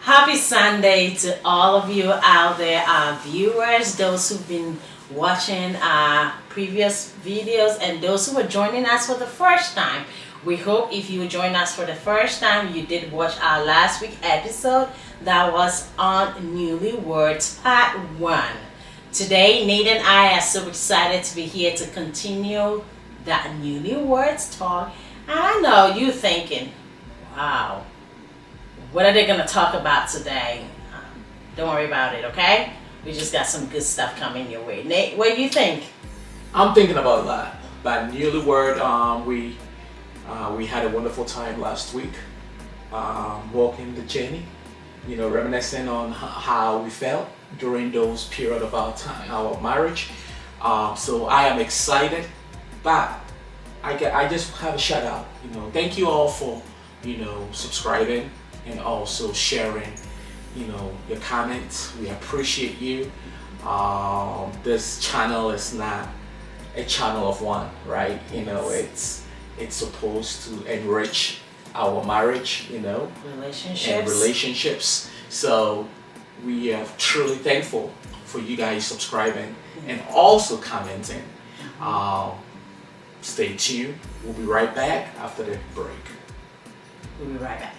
Happy Sunday to all of you out there, our viewers, those who've been watching our previous videos and those who are joining us for the first time. We hope if you joined us for the first time, you did watch our last week episode that was on Newlyweds Part 1. Today, Nate and I are so excited to be here to continue that Newlyweds talk. And I know you're thinking, wow, what are they going to talk about today? Don't worry about it, okay? We just got some good stuff coming your way. Nate, what do you think? I'm thinking about that. But Newlywed, we had a wonderful time last week, walking the journey, reminiscing on how we felt during those period of our time, our marriage. So I am excited, but I just have a shout out. Thank you all for subscribing and also sharing your comments. We appreciate you. This channel is not a channel of one, right? It's supposed to enrich our marriage, relationships. So we are truly thankful for you guys subscribing and also commenting. Stay tuned. We'll be right back after the break. We'll be right back.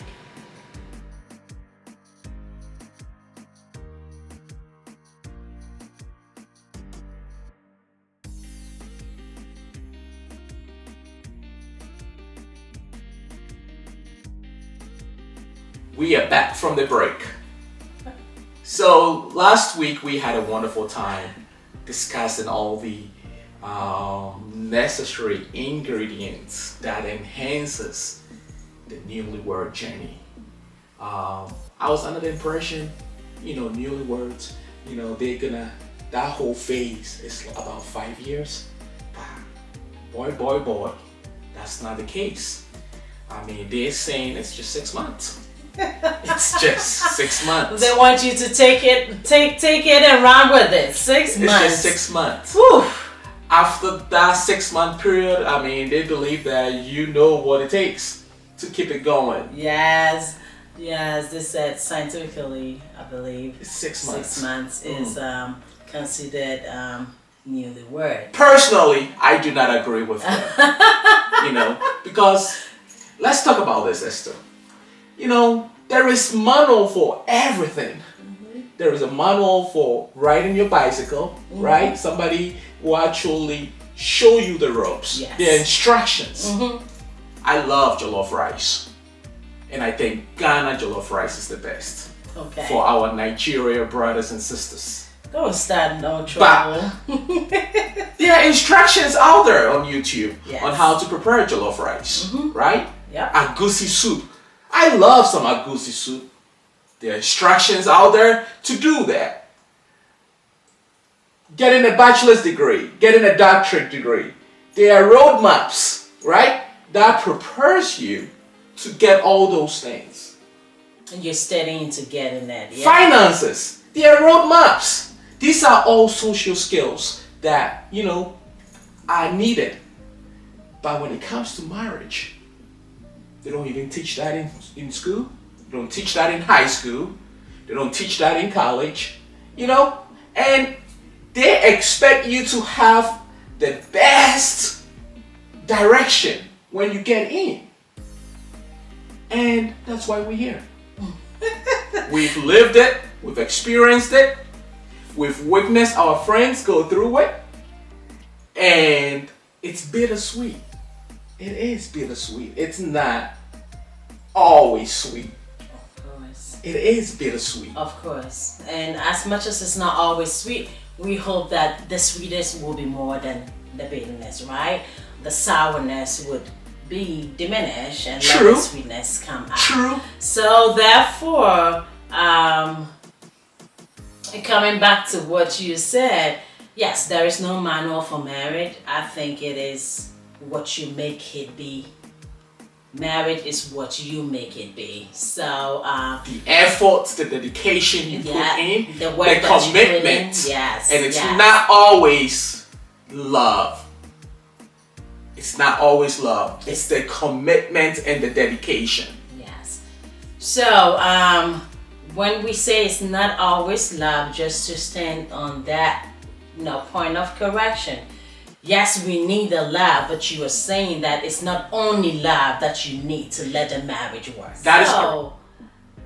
We are back from the break. So last week we had a wonderful time discussing all the necessary ingredients that enhances the newlywed journey. I was under the impression, newlyweds, that whole phase is about 5 years. But boy, that's not the case. I mean, they're saying it's just 6 months. It's just 6 months. They want you to take it and run with it. 6 months. It's just 6 months. Whew. After that 6 month period, I mean, they believe that you know what it takes to keep it going. Yes. They said scientifically, I believe, it's 6 months. 6 months is considered newlywed. Personally, I do not agree with that. Because let's talk about this, Esther. There is manual for everything. Mm-hmm. There is a manual for riding your bicycle, mm-hmm. right? Somebody will actually show you the ropes, yes. the instructions. Mm-hmm. I love jollof rice. And I think Ghana jollof rice is the best for our Nigeria brothers and sisters. Don't start no trouble. But there are instructions out there on YouTube on how to prepare jollof rice, mm-hmm. right? Yep. Agusi soup. I love some agusi soup. There are instructions out there to do that. Getting a bachelor's degree, getting a doctorate degree. There are roadmaps, right? That prepares you to get all those things. And you're studying to get in that. Yeah. Finances. There are roadmaps. These are all social skills that, are needed. But when it comes to marriage, they don't even teach that in school. They don't teach that in high school. They don't teach that in college. And they expect you to have the best direction when you get in. And that's why we're here. We've lived it. We've experienced it. We've witnessed our friends go through it. And it's bittersweet. It is bittersweet. It's not always sweet. Of course. It is bittersweet. Of course. And as much as it's not always sweet, we hope that the sweetness will be more than the bitterness, right? The sourness would be diminished and let the sweetness come out. True. So therefore, coming back to what you said, yes, there is no manual for marriage. I think it is what you make it be. Marriage is what you make it be. So the effort, the dedication you put in, the work, the commitment, yes, and it's not always love. It's not always love. It's the commitment and the dedication. Yes. So when we say it's not always love, just to stand on that, point of correction. Yes, we need the love, but you are saying that it's not only love that you need to let the marriage work. That is so,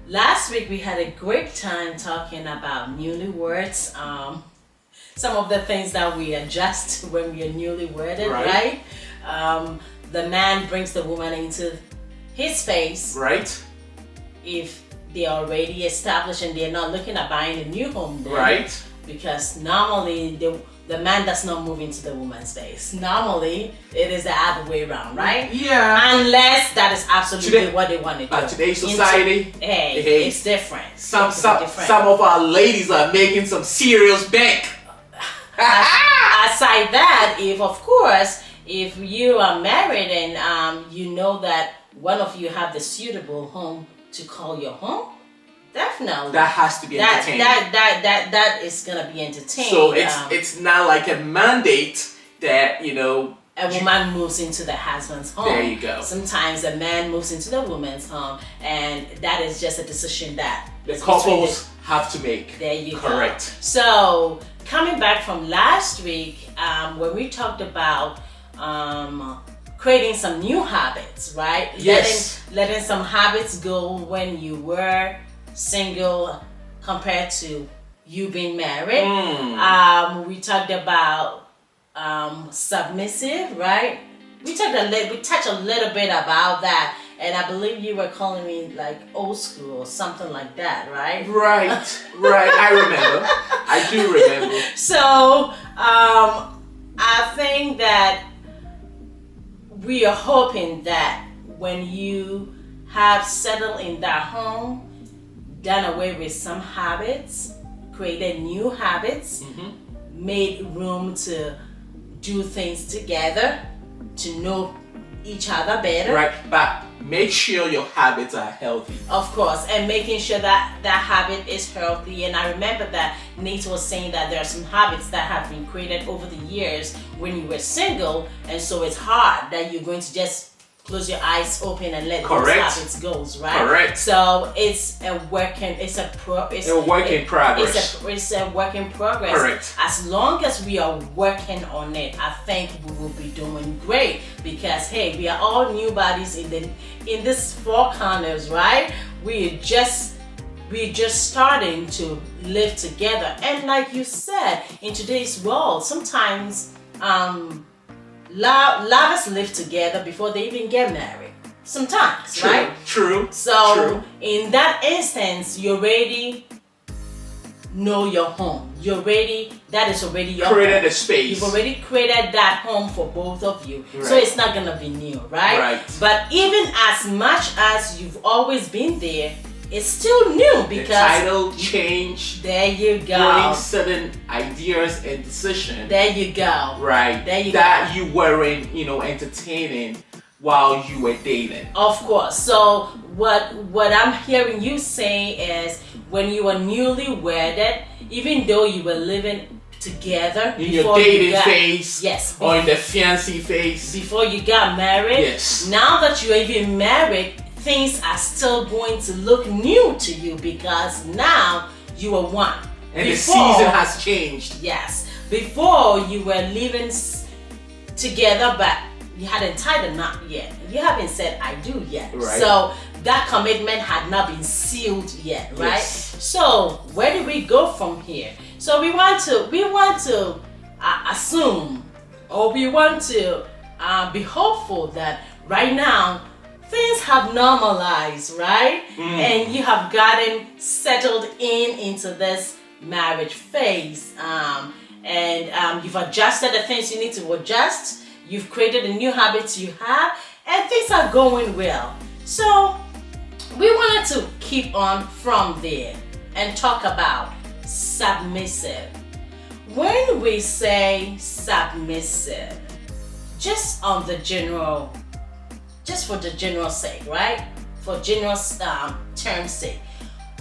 last week we had a great time talking about newlyweds. Some of the things that we adjust when we are newly wedded, right? The man brings the woman into his space. Right. If they're already established and they're not looking at buying a new home then. Right. Because normally the man does not move into the woman's space. Normally it is the other way around, right? Yeah. Unless that is absolutely what they want to do. Today's society, it's different. Some of our ladies are making some serious bank. Aside that, if you are married and you know that one of you have the suitable home to call your home, definitely that has to be entertaining. That is gonna be entertaining. So it's not like a mandate that a woman moves into the husband's home. There you go. Sometimes a man moves into the woman's home, and that is just a decision that the couples have to make. There you go. Correct. So coming back from last week, when we talked about creating some new habits, right? Yes. Letting some habits go when you were single compared to you being married. We talked about submissive, right? We touched a little bit about that, and I believe you were calling me like old school or something like that, right? Right. I remember. I do remember. So I think that we are hoping that when you have settled in that home, done away with some habits, created new habits, made room to do things together, to know each other better. Right, but make sure your habits are healthy. Of course, and making sure that that habit is healthy. And I remember that Nate was saying that there are some habits that have been created over the years when you were single, and so it's hard that you're going to just close your eyes open and let those habits go, right? Correct. So it's a work in progress. It's a work in progress. Correct. As long as we are working on it, I think we will be doing great, because hey, we are all new bodies in this four corners, right? We're just starting to live together, and like you said, in today's world, sometimes lovers live together before they even get married. Sometimes, right? True. So in that instance, you already know your home. That is already your created home. a space. You've already created that home for both of you. Right. So it's not gonna be new, right? Right. But even as much as you've always been there, it's still new because the title change. There you go. Bring certain ideas and decisions. There you go. Right. There you that go. you weren't, entertaining while you were dating. Of course. So what I'm hearing you say is, when you were newly wedded, even though you were living together in your dating phase, yes, or in the fiancé phase, before you got married, yes. Now that you're even married, things are still going to look new to you because now you are one. And the season has changed. Yes. Before you were living together, but you hadn't tied a knot yet. You haven't said I do yet. Right. So that commitment had not been sealed yet, right? Yes. So where do we go from here? So we want to assume, or we want to be hopeful that right now things have normalized, right? And you have gotten settled into this marriage phase, and you've adjusted the things you need to adjust. You've created the new habits you have, and things are going well. So we wanted to keep on from there and talk about submissive. When we say submissive, just for the general sake, right? For general term's sake,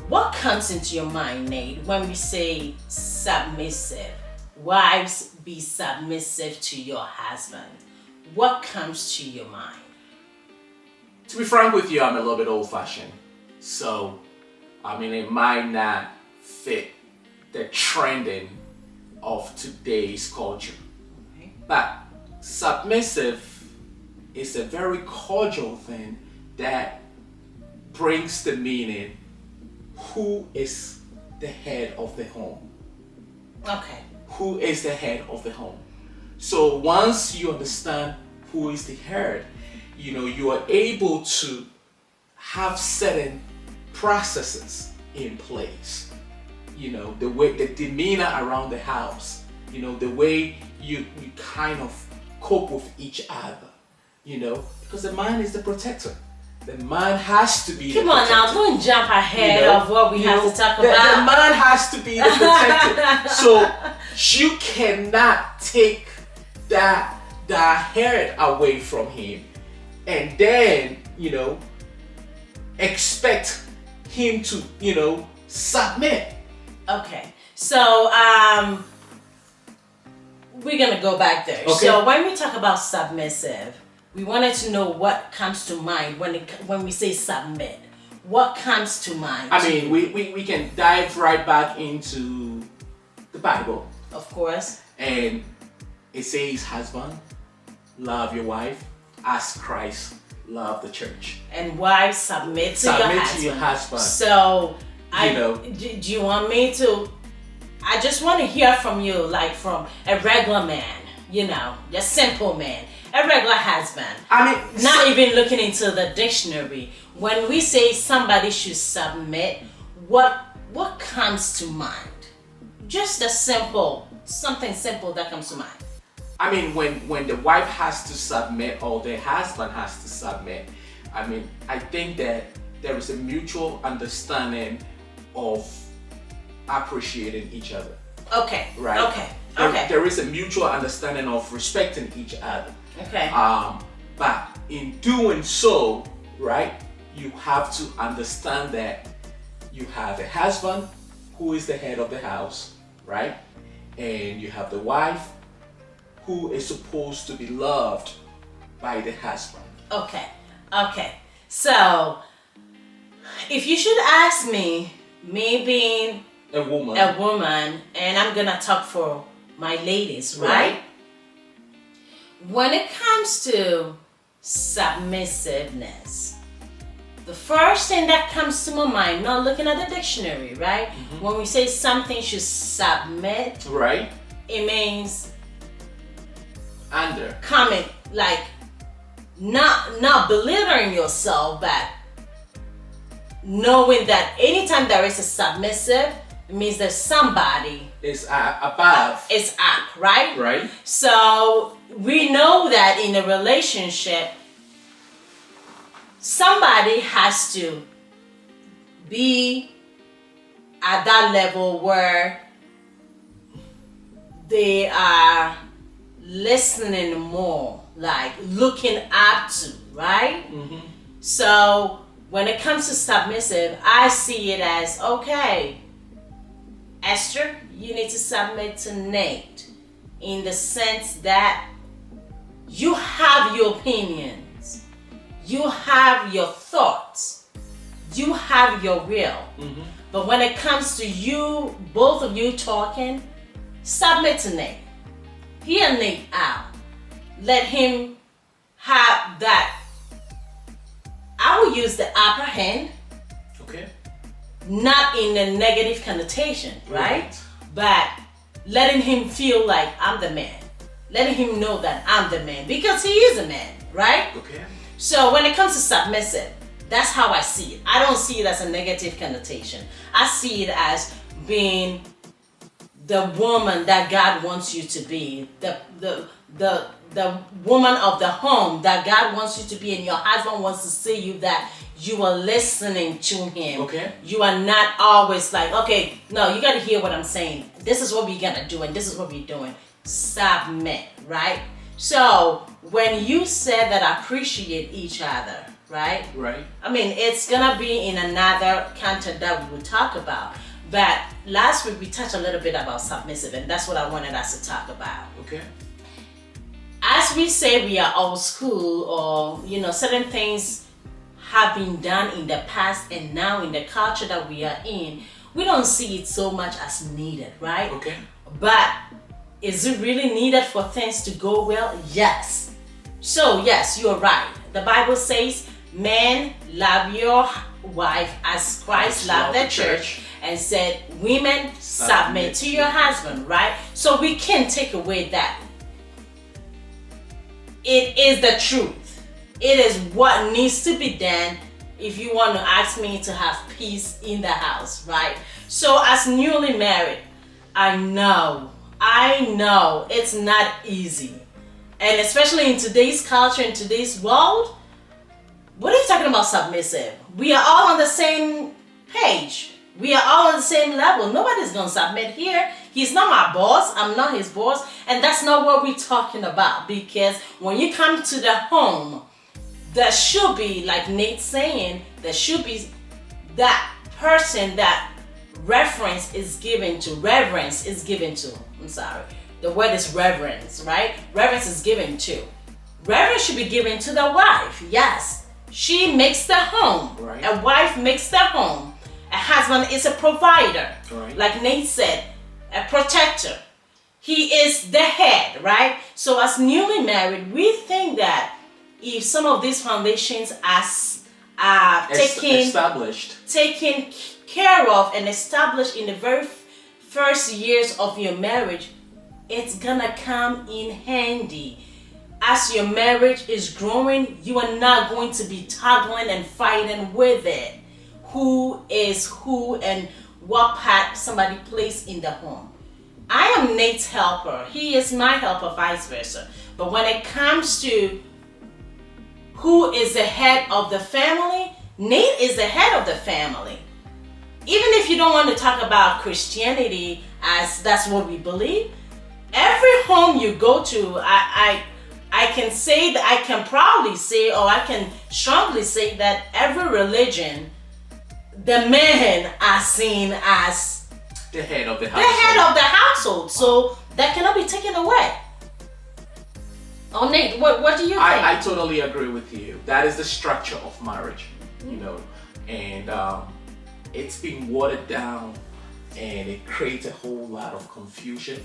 what comes into your mind, Nate, when we say submissive? Wives, be submissive to your husband. What comes to your mind? To be frank with you, I'm a little bit old-fashioned. So, I mean, it might not fit the trending of today's culture. Okay. But submissive is a very cordial thing that brings the meaning, who is the head of the home? Okay. Who is the head of the home? So once you understand who is the head, you are able to have certain processes in place. The way, the demeanor around the house, the way you kind of cope with each other, because the man is the protector. The man has to be Come the on protector. now, don't jump ahead of what we have to talk The about. man has to be the protector. So you cannot take that head away from him and then, expect him to, submit. Okay, so we're gonna go back there. Okay. So when we talk about submissive, we wanted to know what comes to mind when we say submit. What comes to mind? I mean, we can dive right back into the Bible, of course. and it says, husband, love your wife as Christ loved the church. And wives, submit to your Submit husband. to your husband. So, You do you want me to? I just want to hear from you, like from a regular man, just simple man, a regular husband. I mean, Not even looking into the dictionary. When we say somebody should submit, what comes to mind? Just something simple that comes to mind. I mean, when the wife has to submit or the husband has to submit, I mean, I think that there is a mutual understanding of appreciating each other. Okay. Right. Okay. There is a mutual understanding of respecting each other. Okay. But in doing so, right, you have to understand that you have a husband who is the head of the house, right? And you have the wife who is supposed to be loved by the husband. Okay. So, if you should ask me being A woman. a woman, and I'm gonna talk for my ladies, right? When it comes to submissiveness, the first thing that comes to my mind, not looking at the dictionary, right? Mm-hmm. When we say something should submit, Right. it means Under. coming, like not belittling yourself, but knowing that anytime there is a submissive, it means that somebody Is above. is up, right? Right. So we know that in a relationship, somebody has to be at that level where they are listening more, like looking up to, right? Mm-hmm. So when it comes to submissive, I see it as, okay, Esther, you need to submit to Nate in the sense that you have your opinions, you have your thoughts, you have your will. Mm-hmm. But when it comes to you, both of you talking, submit to Nate. Hear Nate out. Let him have that. I will use the upper hand, Okay. not in a negative connotation, right? But letting him feel like I'm the man. Letting him know that I'm the man because he is a man, right? Okay. So when it comes to submissive, that's how I see it. I don't see it as a negative connotation. I see it as being the woman that God wants you to be, the woman of the home that God wants you to be, and your husband wants to see you that you are listening to him. Okay. You are not always like, okay, no, you got to hear what I'm saying. This is what we're gonna do, and this is what we're doing. Submit, right? So when you said that appreciate each other, right? Right. I mean, it's gonna be in another content that we will talk about. But last week we touched a little bit about submissive, and that's what I wanted us to talk about. Okay. As we say we are old school, or certain things have been done in the past and now in the culture that we are in, we don't see it so much as needed, right? Okay. But is it really needed for things to go well? Yes. So yes, you're right. The Bible says, men, love your wife as Christ loved the church, and said, women, submit to your husband, right? So we can't take away that. It is the truth. It is what needs to be done if you want to ask me to have peace in the house, right? So as newly married, I know it's not easy. And especially in today's culture, in today's world, what are you talking about submissive? We are all on the same page. We are all on the same level. Nobody's going to submit here. He's not my boss. I'm not his boss. And that's not what we're talking about. Because when you come to the home, there should be, like Nate's saying, there should be that person that reverence is given to. I'm sorry. The word is reverence, right? Reverence is given to. Reverence should be given to the wife. Yes. She makes the home. Right. A wife makes the home. A husband is a provider. Right. Like Nate said, a protector. He is the head, right? So as newly married, we think that if some of these foundations are taken care of and established in the very first years of your marriage, it's gonna come in handy. As your marriage is growing, you are not going to be toggling and fighting with it. Who is who and what part somebody plays in the home. I am Nate's helper. He is my helper, vice versa. But when it comes to who is the head of the family, Nate is the head of the family. Even if you don't want to talk about Christianity as that's what we believe, every home you go to, I can say that I can proudly say, or I can strongly say that every religion, the men are seen as the head of the household. The head of the household. So that cannot be taken away. Oh, Nate, what do you think? I totally agree with you. That is the structure of marriage, you know, and it's been watered down, and it creates a whole lot of confusion.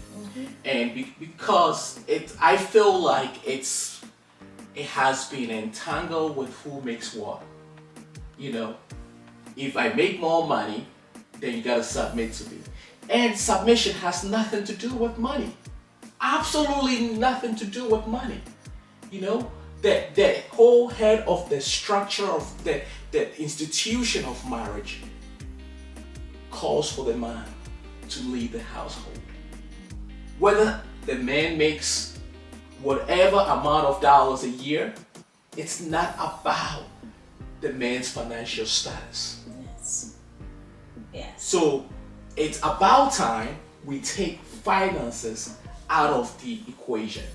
And because I feel like it has been entangled with who makes what, you know. If I make more money, then you gotta submit to me. And submission has nothing to do with money. Absolutely nothing to do with money. You know, the whole head of the structure of the institution of marriage calls for the man to lead the household. Whether the man makes whatever amount of dollars a year, it's not about the man's financial status. Yes. So it's about time we take finances out of the equation.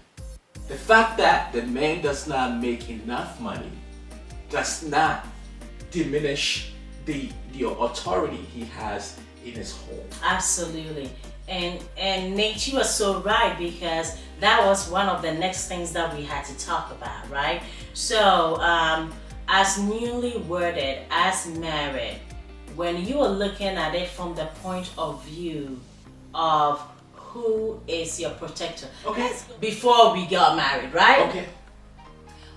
The fact that the man does not make enough money does not diminish the authority he has in his home. Absolutely. And Nate, you are so right, because that was one of the next things that we had to talk about, right? So as newly worded, as married, when you are looking at it from the point of view of who is your protector. Okay. Before we got married, right? Okay.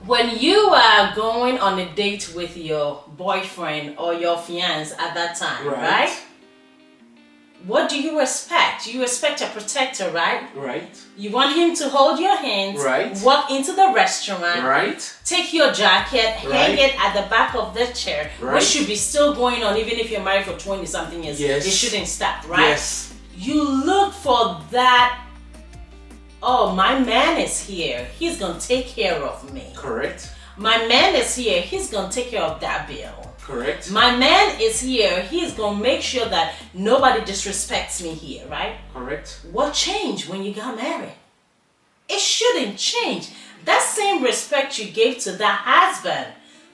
When you are going on a date with your boyfriend or your fiance at that time, right? What do you expect? You expect a protector, right? Right. You want him to hold your hands, right? Walk into the restaurant, right? Take your jacket, hang it at the back of the chair, which should be still going on even if you're married for 20-something years. Yes. It shouldn't stop, right? Yes. You look for that, oh, my man is here. He's going to take care of me. Correct. My man is here. He's going to take care of that bill. Correct. My man is here. He's going to make sure that nobody disrespects me here, right? Correct. What changed when you got married? It shouldn't change. That same respect you gave to that husband,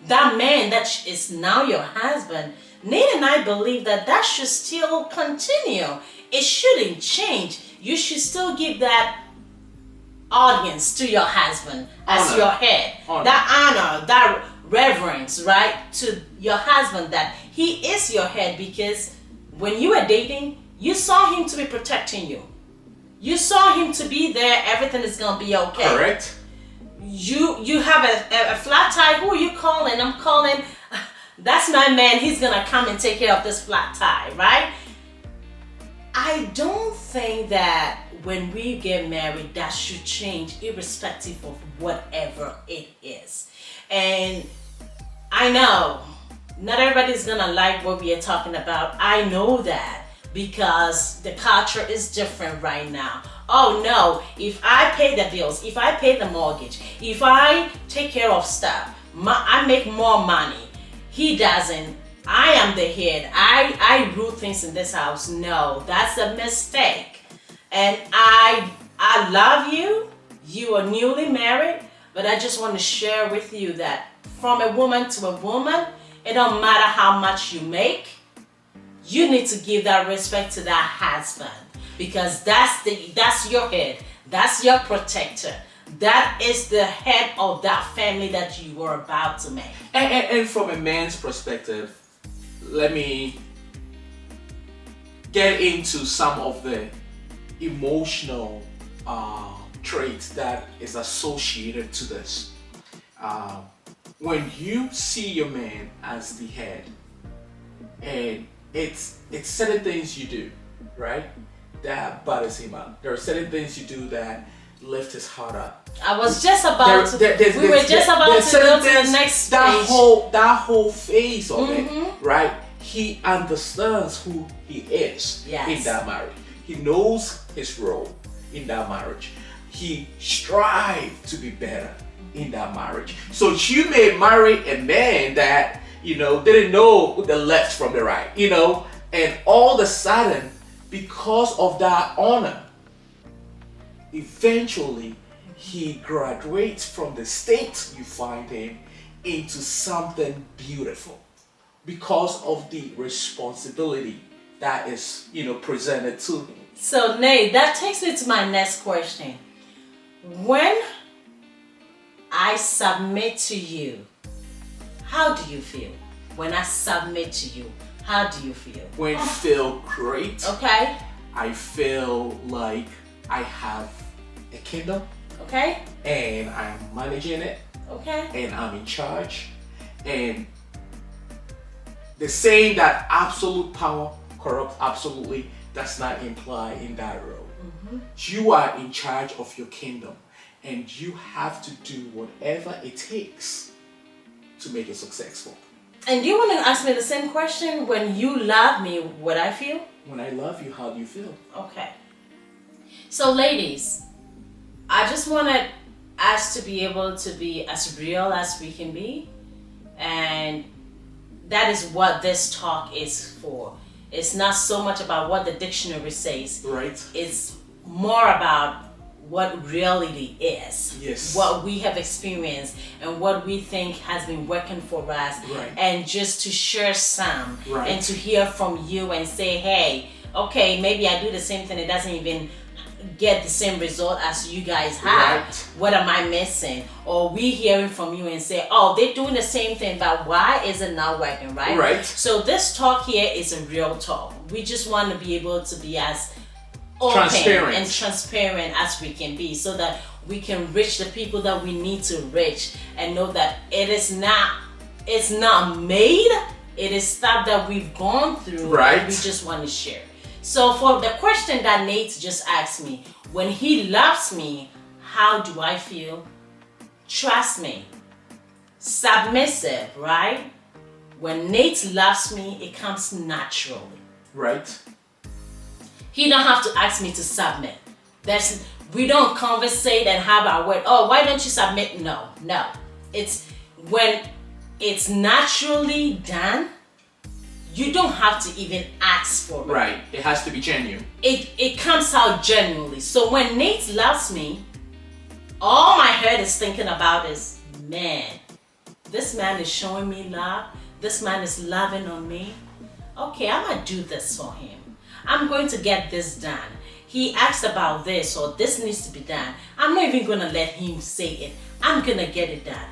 that man that is now your husband, Nate and I believe that should still continue. It shouldn't change. You should still give that audience to your husband as your head. That honor, that reverence, right, to your husband, that he is your head, because when you were dating, you saw him to be protecting you. You saw him to be there. Everything is gonna be okay. Correct. You have a flat tire. Who are you calling? I'm calling. That's my man. He's gonna come and take care of this flat tire, right? I don't think that when we get married, that should change, irrespective of whatever it is. And I know not everybody's gonna like what we are talking about. I know that, because the culture is different right now. Oh no, if I pay the bills, if I pay the mortgage, if I take care of stuff, I make more money. He doesn't. I am the head. I rule things in this house. No, that's a mistake. And I love you. You are newly married, but I just want to share with you that from a woman to a woman, it don't matter how much you make, you need to give that respect to that husband, because that's your head. That's your protector. That is the head of that family that you are about to make. And from a man's perspective, let me get into some of the emotional traits that is associated to this. When you see your man as the head, and it's certain things you do, right, that bothers him out. There are certain things you do that lift his heart up. I was just about to. We were just about to go to the next that page. That whole phase of it, right? He understands who he is in that marriage. He knows his role in that marriage. He strives to be better in that marriage. So you may marry a man that, didn't know the left from the right, and all of a sudden, because of that honor, eventually he graduates from the state you find him into something beautiful, because of the responsibility that is, presented to him. So Nate, that takes me to my next question. When I submit to you, how do you feel? When I submit to you, how do you feel? When I feel great. Okay. I feel like I have a kingdom. Okay. And I'm managing it. Okay. And I'm in charge. And the saying that absolute power corrupts absolutely does not imply in that role. You are in charge of your kingdom, and you have to do whatever it takes to make it successful. And do you want to ask me the same question? When you love me, what I feel? When I love you, how do you feel? Okay. So ladies, I just wanted us to be able to be as real as we can be. And that is what this talk is for. It's not so much about what the dictionary says. Right. It's more about what reality is. Yes. What we have experienced and what we think has been working for us. Right. And just to share some. Right. And to hear from you and say, hey, okay, maybe I do the same thing. It doesn't even get the same result as you guys have. Right. What am I missing? Or we hearing from you and say, oh, they're doing the same thing, but why is it not working, right? Right. So this talk here is a real talk. We just want to be able to be as open and transparent as we can be, so that we can reach the people that we need to reach, and know that it's not made, it is stuff that we've gone through. Right. And we just want to share. So for the question that Nate just asked me, when he loves me, how do I feel? Trust me, submissive, right? When Nate loves me, it comes naturally. Right. He don't have to ask me to submit. We don't conversate and have our word. Oh, why don't you submit? No. It's when it's naturally done. You don't have to even ask for it. Right. It has to be genuine. It comes out genuinely. So when Nate loves me, all my head is thinking about is, man, this man is showing me love. This man is loving on me. Okay, I'm going to do this for him. I'm going to get this done. He asked about this, or this needs to be done. I'm not even going to let him say it. I'm going to get it done.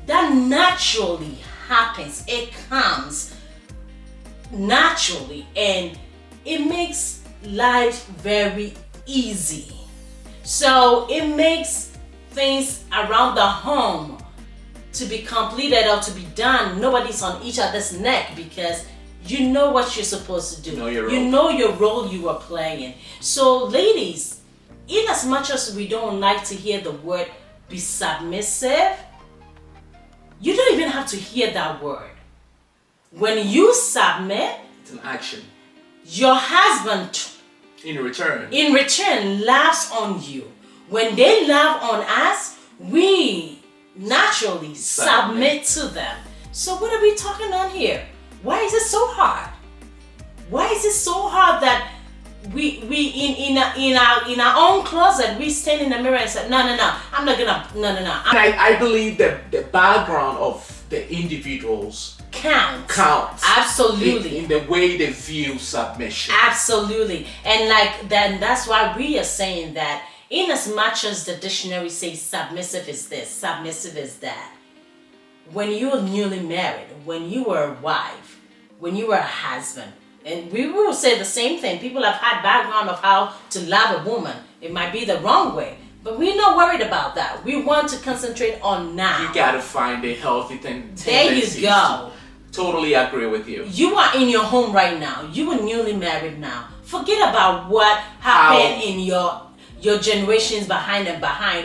that naturally happens. It comes naturally, and it makes life very easy. So it makes things around the home to be completed or to be done. Nobody's on each other's neck because you know what you're supposed to do. You know your role you are playing. So ladies, in as much as we don't like to hear the word be submissive, you don't even have to hear that word. When you submit, it's an action. Your husband in return laughs on you. When they laugh on us, we naturally submit to them. So what are we talking on here? Why is it so hard? Why is it so hard that we in our own closet we stand in the mirror and say, no, I'm not gonna, no. I believe that the background of the individuals counts. Absolutely. In the way they view submission. Absolutely. And that's why we are saying that in as much as the dictionary says submissive is this, submissive is that, when you're newly married, when you were a wife, when you were a husband, and we will say the same thing. People have had background of how to love a woman. It might be the wrong way, but we're not worried about that. We want to concentrate on now. You gotta find a healthy thing. There you go. Totally agree with you. You are in your home right now. You are newly married now. Forget about what happened in your generations behind,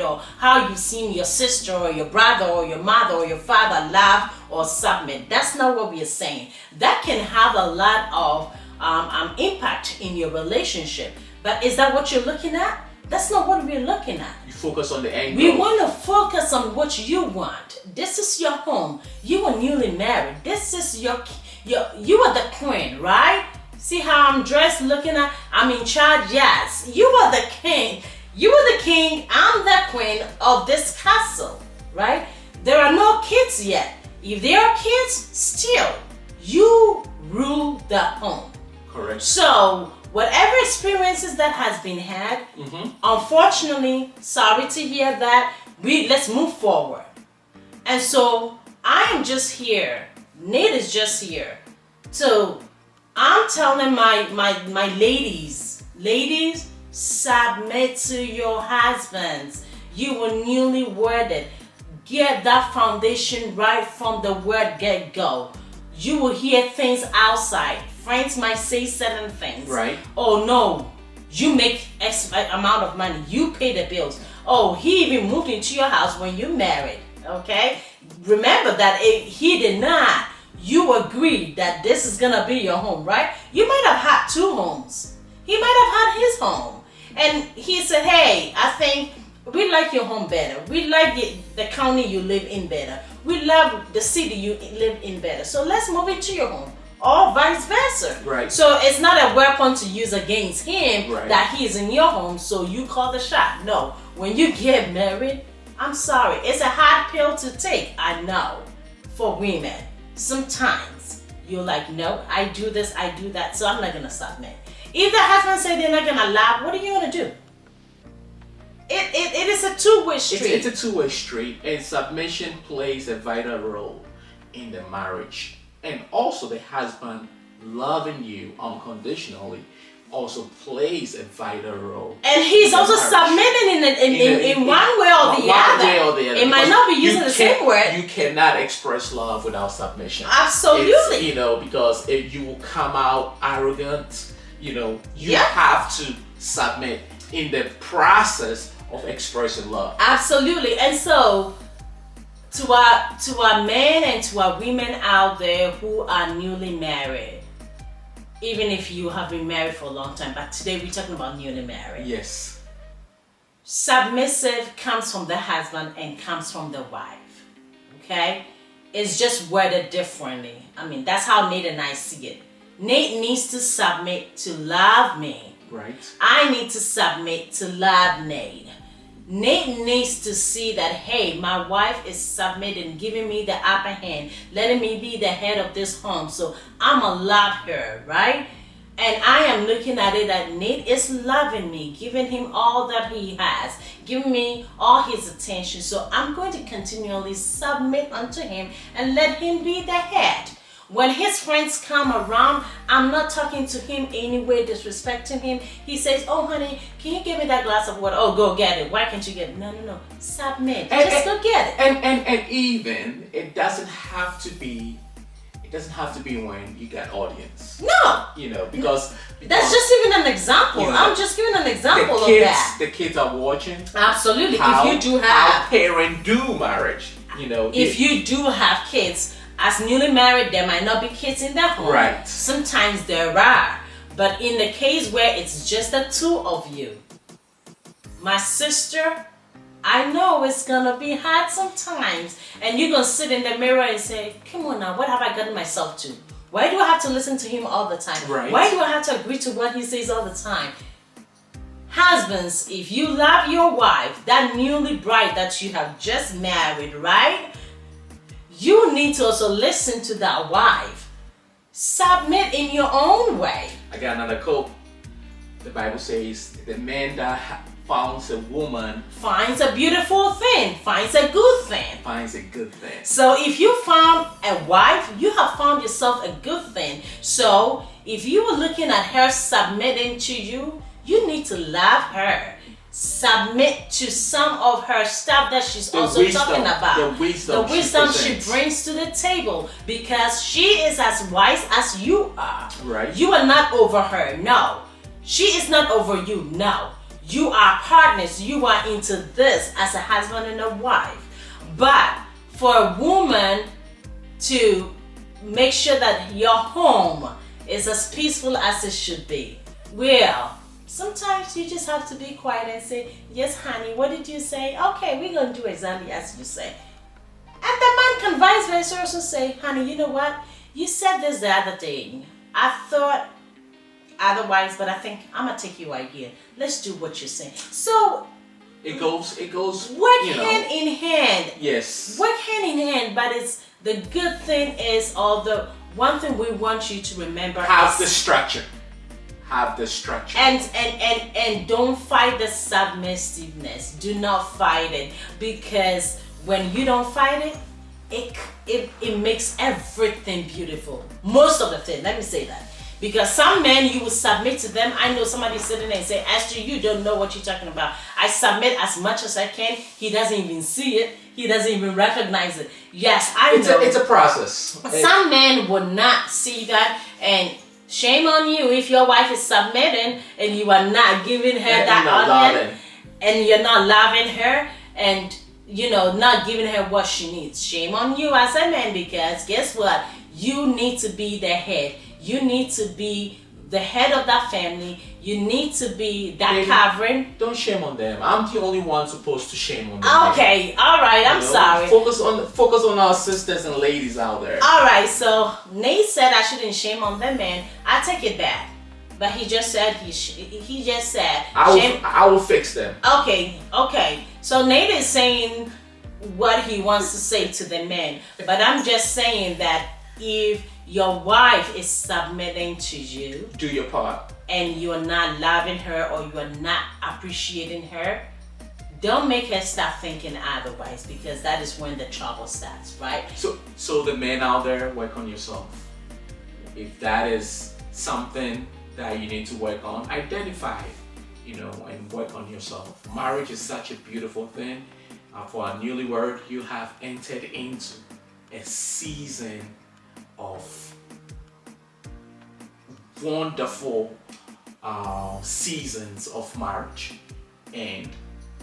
or how you've seen your sister or your brother or your mother or your father love or submit. That's not what we are saying. That can have a lot of impact in your relationship. But is that what you're looking at? That's not what we're looking at. You focus on the angle. We want to focus on what you want. This is your home. You are newly married. This is you are the queen, right? See how I'm dressed, looking at, I'm in charge. Yes, you are the king. You are the king. I'm the queen of this castle, right? There are no kids yet. If there are kids, still, you rule the home. Correct. So, whatever experiences that has been had, unfortunately, sorry to hear that, let's move forward. And so, I am just here. Nate is just here. So, I'm telling my ladies, submit to your husbands. You were newly wedded. Get that foundation right from the word get-go. You will hear things outside. Friends might say certain things. Right. Oh no, you make X amount of money. You pay the bills. Oh, he even moved into your house when you married. Okay? Remember that he did not. You agreed that this is gonna be your home, right? You might have had two homes. He might have had his home. And he said, hey, I think we like your home better. We like the county you live in better. We love the city you live in better. So let's move into your home. Or vice versa. Right. So it's not a weapon to use against him that he's in your home, so you call the shot. No. When you get married, I'm sorry. It's a hard pill to take. I know. For women. Sometimes you're like, no, I do this, I do that, so I'm not gonna submit. If the husband say they're not gonna laugh, what are you gonna do? It is a two-way street. It's a two-way street, and submission plays a vital role in the marriage. And also the husband loving you unconditionally also plays a vital role. And he's also submitting in one way or the other. It might not be using the same word. You cannot express love without submission. Absolutely. Because if you will come out arrogant, you have to submit in the process of expressing love. Absolutely. And so to our men and to our women out there who are newly married, even if you have been married for a long time, but today we're talking about newly married. Yes. Submissive comes from the husband and comes from the wife. Okay? It's just worded differently. I mean, that's how Nate and I see it. Nate needs to submit to love me. Right. I need to submit to love Nate. Nate needs to see that, hey, my wife is submitting, giving me the upper hand, letting me be the head of this home, so I'm gonna love her, right? And I am looking at it that Nate is loving me, giving him all that he has, giving me all his attention. So I'm going to continually submit unto him and let him be the head. When his friends come around, I'm not talking to him anyway, disrespecting him. He says, oh honey, can you give me that glass of water? Oh, go get it. Why can't you get it? No. Submit. Just go get it. And even it doesn't have to be when you get audience. No. Because that's just even an example. I'm just giving an example of that. The kids are watching. Absolutely. How, if you do have how parents do marriage, if you do have kids, as newly married, there might not be kids in that home. Right. Sometimes there are. But in the case where it's just the two of you, my sister, I know it's gonna be hard sometimes. And you're gonna sit in the mirror and say, come on now, what have I gotten myself to? Why do I have to listen to him all the time? Right. Why do I have to agree to what he says all the time? Husbands, if you love your wife, that newly bride that you have just married, right? You need to also listen to that wife. Submit in your own way. I got another quote. The Bible says, the man that finds a woman finds a beautiful thing, finds a good thing. Finds a good thing. So if you found a wife, you have found yourself a good thing. So if you were looking at her submitting to you, you need to love her. Submit to some of her stuff that she's talking about. The wisdom she brings to the table, because she is as wise as you are. Right. You are not over her. No. She is not over you. No. You are partners. You are into this as a husband and a wife. But for a woman to make sure that your home is as peaceful as it should be, well, sometimes you just have to be quiet and say, yes, honey, what did you say? Okay, we're going to do exactly as you say. And the man can vice versa also say, honey, you know what? You said this the other day. I thought otherwise, but I think I'm going to take you idea. Let's do what you're saying. So it goes work hand in hand. Yes. Work hand in hand, but it's the good thing is, or the one thing we want you to remember have the structure. Have the structure. And don't fight the submissiveness. Do not fight it, because when you don't fight it, it makes everything beautiful. Most of the time, let me say that. Because some men, you will submit to them. I know somebody sitting there and say, Esther, you don't know what you're talking about. I submit as much as I can. He doesn't even see it. He doesn't even recognize it. Yes, I know. It's a process. Some men would not see that, and shame on you if your wife is submitting and you are not giving her that audience, and you're not loving her, and not giving her what she needs. Shame on you as a man, because guess what? You need to be the head. You need to be the head of that family. You need to be that covering. Don't shame on them. I'm the only one supposed to shame on them. Okay, all right. I'm sorry. Focus on our sisters and ladies out there. All right. So Nate said I shouldn't shame on them, man. I take it back. But he just said he just said I will fix them. Okay. So Nate is saying what he wants to say to the men, but I'm just saying that if your wife is submitting to you, do your part, and you're not loving her or you're not appreciating her, don't make her start thinking otherwise, because that is when the trouble starts, right? So the men out there, work on yourself. If that is something that you need to work on, identify it, and work on yourself. Marriage is such a beautiful thing. For a newlywed, you have entered into a season of wonderful seasons of marriage. And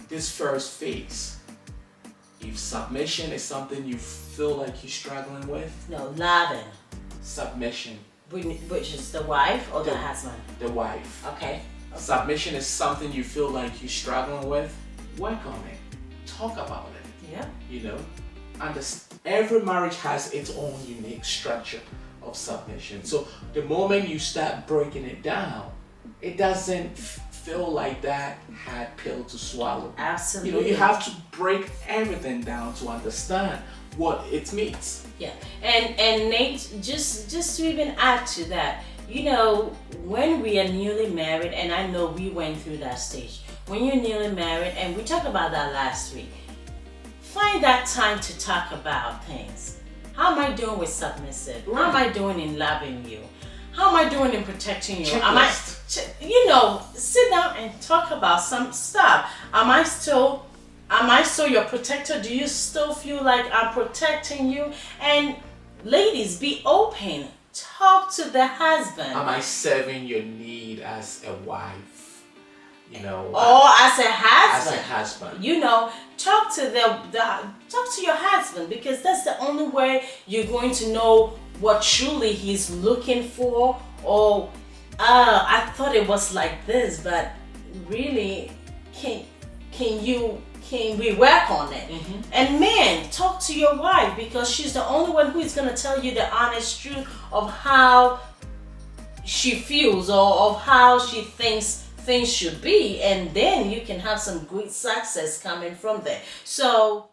this first phase, if submission is something you feel like you're struggling with, no, loving. Submission. Which is the wife or the husband? The wife. Okay. Submission is something you feel like you're struggling with, work on it. Talk about it. Yeah. Every marriage has its own unique structure of submission. So the moment you start breaking it down, it doesn't feel like that hard pill to swallow. Absolutely. You have to break everything down to understand what it means. Yeah. And Nate, just to even add to that, You know, when we are newly married, and I know we went through that stage, when you're newly married, and we talked about that last week, find that time to talk about things. How am I doing with submissive? How am I doing in loving you? How am I doing in protecting you? Sit down and talk about some stuff. Am I still your protector? Do you still feel like I'm protecting you? And ladies, be open. Talk to the husband. Am I serving your need as a wife? Or as a husband. As a husband. Talk to talk to your husband, because that's the only way you're going to know what truly he's looking for. Or I thought it was like this, but really, can we work on it? Mm-hmm. And men, talk to your wife, because she's the only one who is going to tell you the honest truth of how she feels or of how she thinks things should be, and then you can have some great success coming from there. So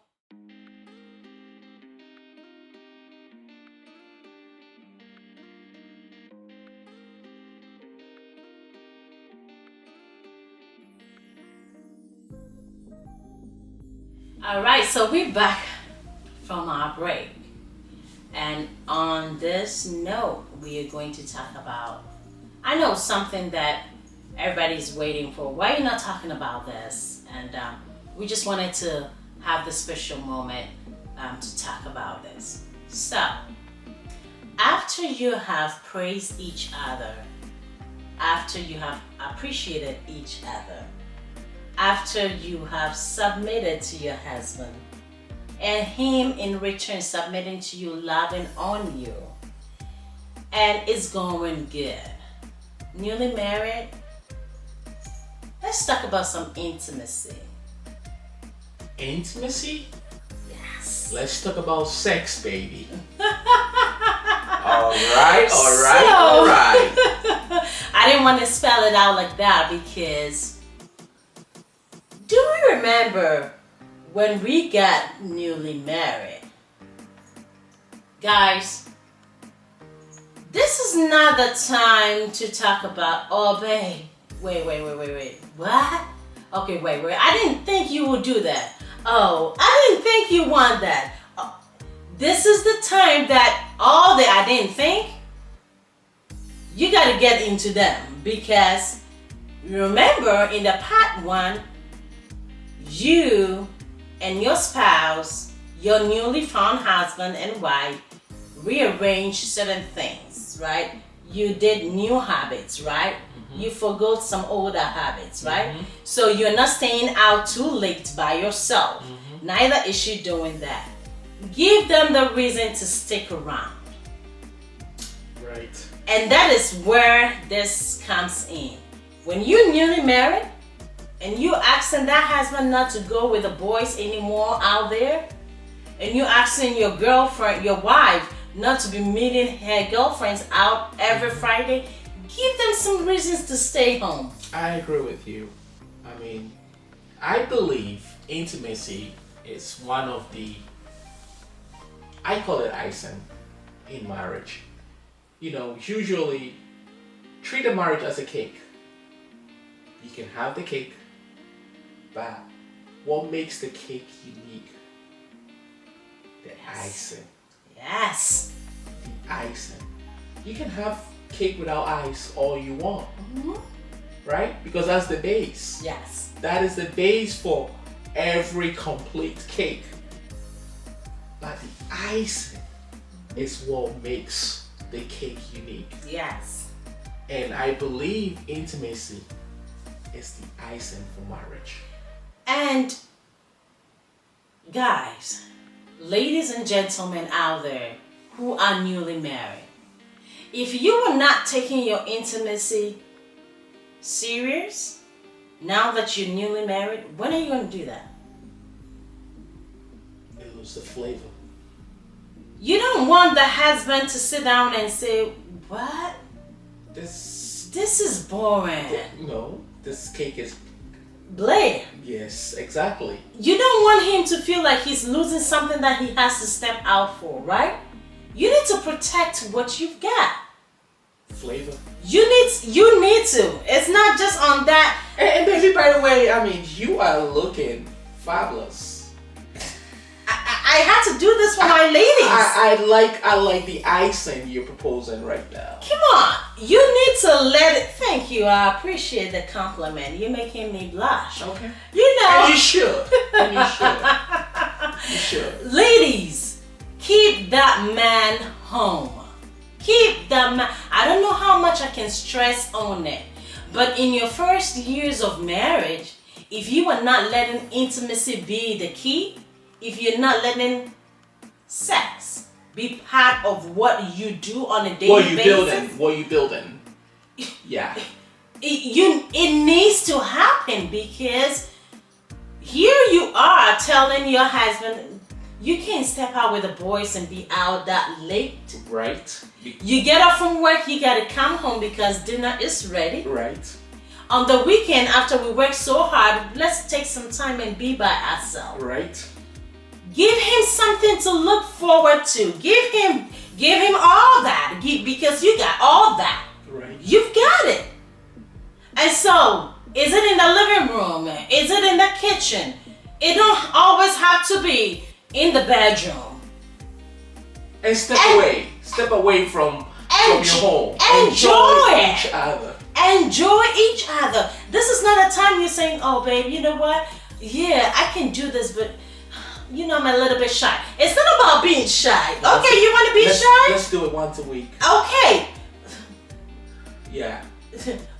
all right, so we're back from our break, and on this note, we are going to talk about, I know, something that everybody's waiting for. Why are you not talking about this? And we just wanted to have this special moment to talk about this. So, after you have praised each other, after you have appreciated each other, after you have submitted to your husband, and him in return submitting to you, loving on you, and it's going good, newly married, let's talk about some intimacy. Intimacy? Yes. Let's talk about sex, baby. All right. I didn't want to spell it out like that, because do you remember when we got newly married? Guys, this is not the time to talk about, oh babe, wait. What? Okay, wait. I didn't think you would do that. Oh, I didn't think you want that. This is the time that all the I didn't think, you got to get into them. Because remember, in the part 1, you and your spouse, your newly found husband and wife, rearranged certain things, right? You did new habits, right? You forgot some older habits, right? Mm-hmm. So you're not staying out too late by yourself. Mm-hmm. Neither is she doing that. Give them the reason to stick around. Right. And that is where this comes in. When you're newly married and you asking that husband not to go with the boys anymore out there, and you asking your girlfriend, your wife, not to be meeting her girlfriends out every Friday, give them some reasons to stay home. I agree with you. I mean, I believe intimacy is one of the, I call it icing in marriage. Usually treat a marriage as a cake. You can have the cake, but what makes the cake unique? The icing. Yes. The icing. You can have cake without ice all you want, right? Because that's the base. Yes. That is the base for every complete cake. But the icing is what makes the cake unique. Yes. And I believe intimacy is the icing for marriage. And guys, ladies and gentlemen out there who are newly married, if you are not taking your intimacy serious, now that you're newly married, when are you going to do that? It loses the flavor. You don't want the husband to sit down and say, what? This is boring. No, this cake is bland. Yes, exactly. You don't want him to feel like he's losing something that he has to step out for, right? You need to protect what you've got. flavor. You need to. It's not just on that. And baby, by the way, I mean, you are looking fabulous. I had to do this for my ladies. I like the accent you're proposing right now. Come on, you need to let it. Thank you. I appreciate the compliment. You're making me blush. Okay. You know. And you should. And you should. You should. Ladies, keep that man home. Keep that man. I don't know how much I can stress on it, but in your first years of marriage, if you are not letting intimacy be the key, if you're not letting sex be part of what you do on a daily basis, what you building? Yeah. It needs to happen, because here you are telling your husband you can't step out with the boys and be out that late. Right. You get off from work, you gotta come home because dinner is ready. Right. On the weekend, after we work so hard, let's take some time and be by ourselves. Right. Give him something to look forward to. Give him all that, because you got all that. Right. You've got it. And so, is it in the living room? Is it in the kitchen? It don't always have to be in the bedroom. And step away from your home. Enjoy each other. Enjoy each other. This is not a time you're saying, oh babe, you know what? Yeah, I can do this, but you know I'm a little bit shy. It's not about being shy. Okay, you want to be shy? Let's do it once a week. Okay. Yeah.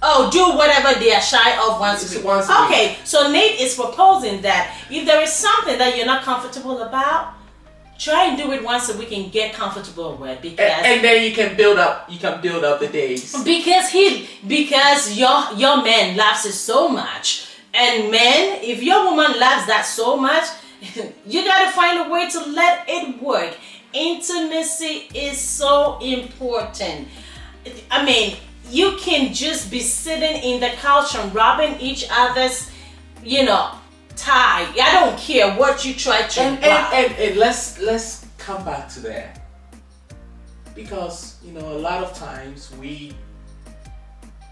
Oh, do whatever they are shy of once a week. Okay, so Nate is proposing that if there is something that you're not comfortable about, try and do it once a week and get comfortable with, because and then you can build up the days. Because your man loves it so much. And men, if your woman loves that so much, you gotta find a way to let it work. Intimacy is so important. I mean, you can just be sitting in the couch and rubbing each other's, tie. I don't care what you try to and let's come back to that, because a lot of times we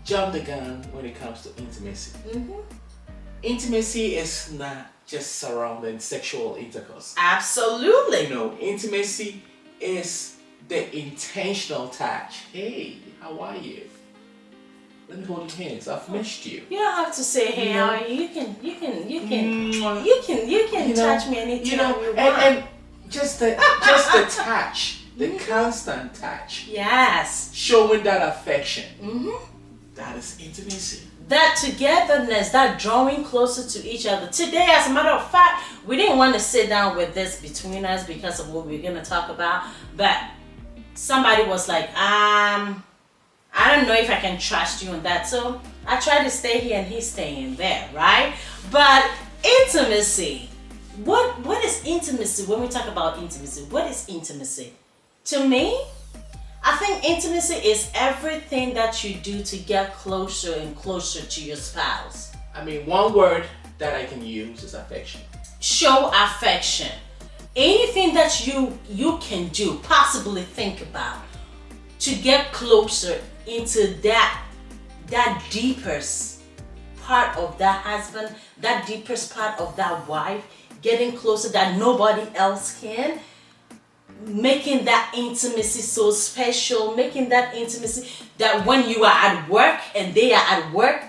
jump the gun when it comes to intimacy. Mm-hmm. Intimacy is not just surrounding sexual intercourse. Absolutely. Intimacy is the intentional touch. Hey, how are you? Let me hold your hands. I've missed you. You don't have to say, "Hey, how are you?" You can touch me anytime you want. And just the touch, the constant touch. Yes. Showing that affection. Mm-hmm. That is intimacy. That togetherness, that drawing closer to each other. Today, as a matter of fact, we didn't want to sit down with this between us because of what we're going to talk about. But somebody was like, I don't know if I can trust you on that. So I try to stay here and he's staying there, right? But intimacy. What is intimacy? When we talk about intimacy, what is intimacy? To me, I think intimacy is everything that you do to get closer and closer to your spouse. I mean, one word that I can use is affection. Show affection. Anything that you can do, possibly think about, to get closer into that deepest part of that husband, that deepest part of that wife, getting closer that nobody else can. Making that intimacy so special, making that intimacy that when you are at work and they are at work,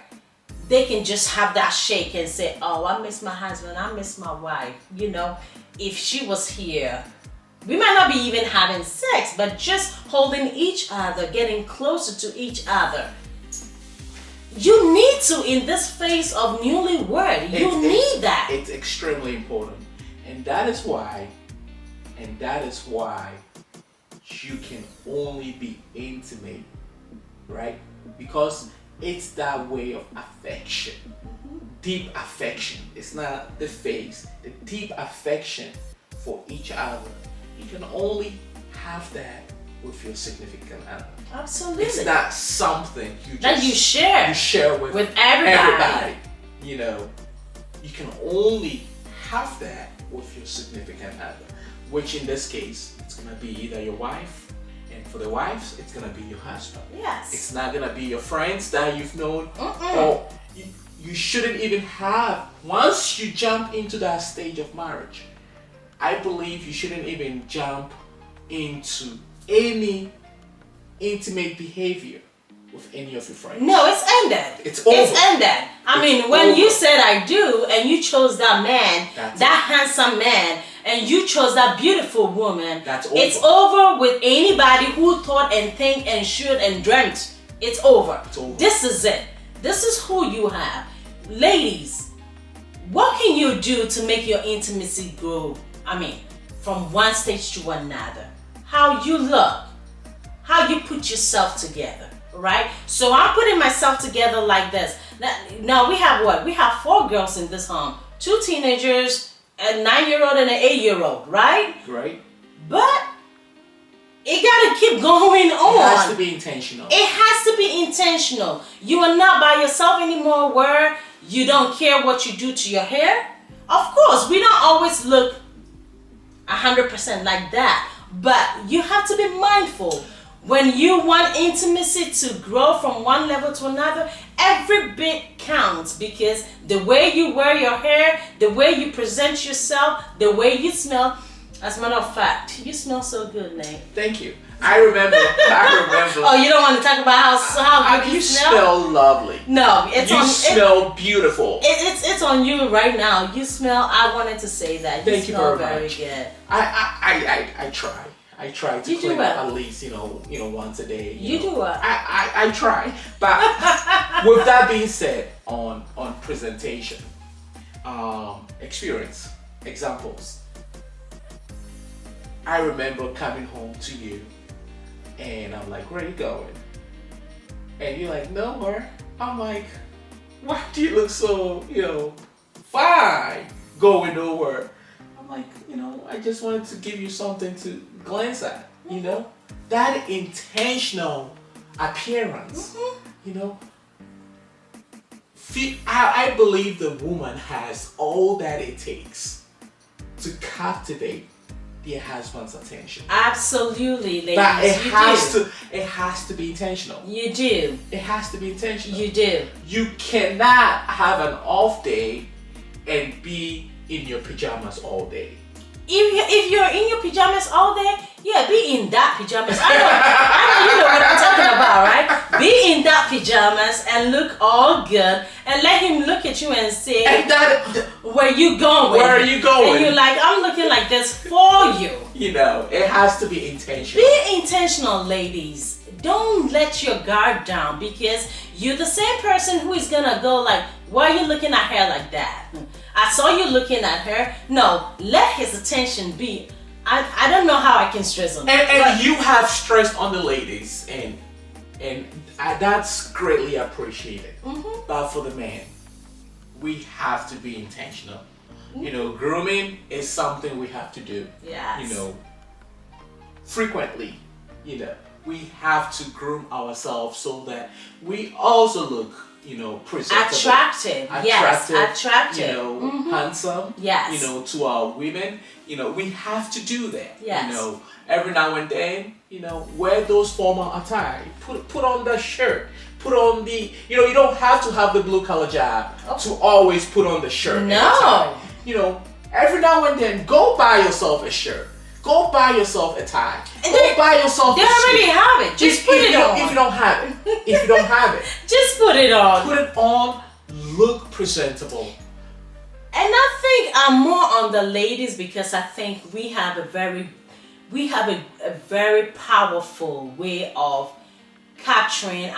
they can just have that shake and say, oh, I miss my husband, I miss my wife. If she was here, we might not be even having sex, but just holding each other, getting closer to each other. You need to, in this phase of newlywed, you need that. It's extremely important. And that is why you can only be intimate, right? Because it's that way of affection. Deep affection. It's not the face. The deep affection for each other. You can only have that with your significant other. Absolutely. It's not something that you share with everybody. You can only have that with your significant other, which in this case, it's gonna be either your wife, And for the wives, it's gonna be your husband. Yes. It's not gonna be your friends that you've known, Mm-mm. or you shouldn't even have. Once you jump into that stage of marriage, I believe you shouldn't even jump into any intimate behavior with any of your friends. No, it's ended. It's over. It's ended. I mean, when you said I do, and you chose that man, that handsome man, and you chose that beautiful woman, That's over. It's over with anybody who thought and think and should and dreamt. It's over. It's over. This is it. This is who you have. Ladies, what can you do to make your intimacy grow? I mean, from one stage to another. How you look, how you put yourself together, right? So I'm putting myself together like this. Now we have what? We have 4 girls in this home. 2 teenagers, a 9-year-old and an 8-year-old, right? Right. But it gotta keep going on. It has to be intentional. It has to be intentional. You are not by yourself anymore where you don't care what you do to your hair. Of course, we don't always look 100% like that. But you have to be mindful. When you want intimacy to grow from one level to another, every bit counts, because the way you wear your hair, the way you present yourself, the way you smell. As a matter of fact, you smell so good, Nate. Thank you. I remember. Oh, you don't want to talk about how good you smell? You smell lovely. No, it's you smell beautiful. It's on you right now. You smell. I wanted to say that. Thank you smell very very much. good. I try. I try to You clean do up well. at least once a day. You do well. I try. But with that being said, on presentation, experience, examples. I remember coming home to you, and I'm like, "Where are you going?" And you're like, "Nowhere." I'm like, "Why do you look so, fine? Going nowhere." I'm like, I just wanted to give you something to glance at, that intentional appearance, I believe the woman has all that it takes to captivate their husband's attention. Absolutely, ladies. But it has to be intentional. You do. It has to be intentional. You do. You cannot have an off day and be in your pajamas all day. If you're in your pajamas all day, yeah, be in that pajamas. I know you know what I'm talking about, right? Be in that pajamas and look all good, and let him look at you and say, where you going? Where are you going? And you're like, I'm looking like this for you. It has to be intentional. Be intentional, ladies. Don't let your guard down, because you're the same person who is gonna go like, why are you looking at her like that? I saw you looking at her. No, let his attention be. I don't know how I can stress on that. And you have stressed on the ladies, and that's greatly appreciated. Mm-hmm. But for the man, we have to be intentional. Grooming is something we have to do. Yes. Frequently. We have to groom ourselves so that we also look, presentable. Attractive. Yes. Attractive. Mm-hmm. Handsome. Yes. To our women. We have to do that. Yes. Every now and then, wear those formal attire. Put on the shirt. Put on the, you don't have to have the blue collar job to always put on the shirt. No. Every now and then, go buy yourself a shirt. Go buy yourself a tie. And go buy yourself they a already suit. have it. Just put it on. If you don't have it. Just put it on. Put it on. Look presentable. And I think I'm more on the ladies, because I think we have a very powerful way of capturing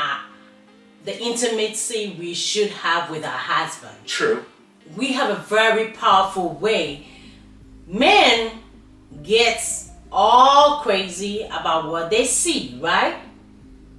the intimacy we should have with our husband. True. We have a very powerful way. Men gets all crazy about what they see, right?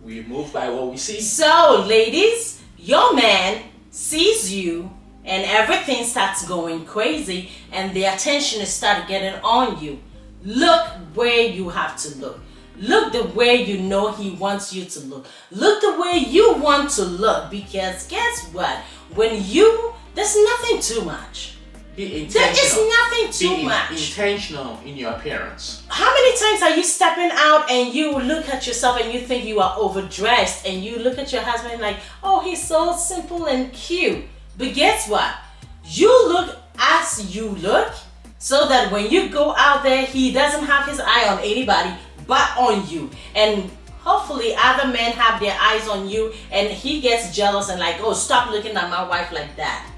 We move by what we see. So, ladies, your man sees you and everything starts going crazy, and the attention is started getting on you. Look where you have to look. Look the way you know he wants you to look. Look the way you want to look, because guess what? There's nothing too much. Be There is intentional. nothing too Be much. intentional in your appearance. How many times are you stepping out and you look at yourself and you think you are overdressed, and you look at your husband like, oh, he's so simple and cute. But guess what? You look as you look, so that when you go out there, he doesn't have his eye on anybody but on you. And hopefully other men have their eyes on you, and he gets jealous and like, oh, stop looking at my wife like that.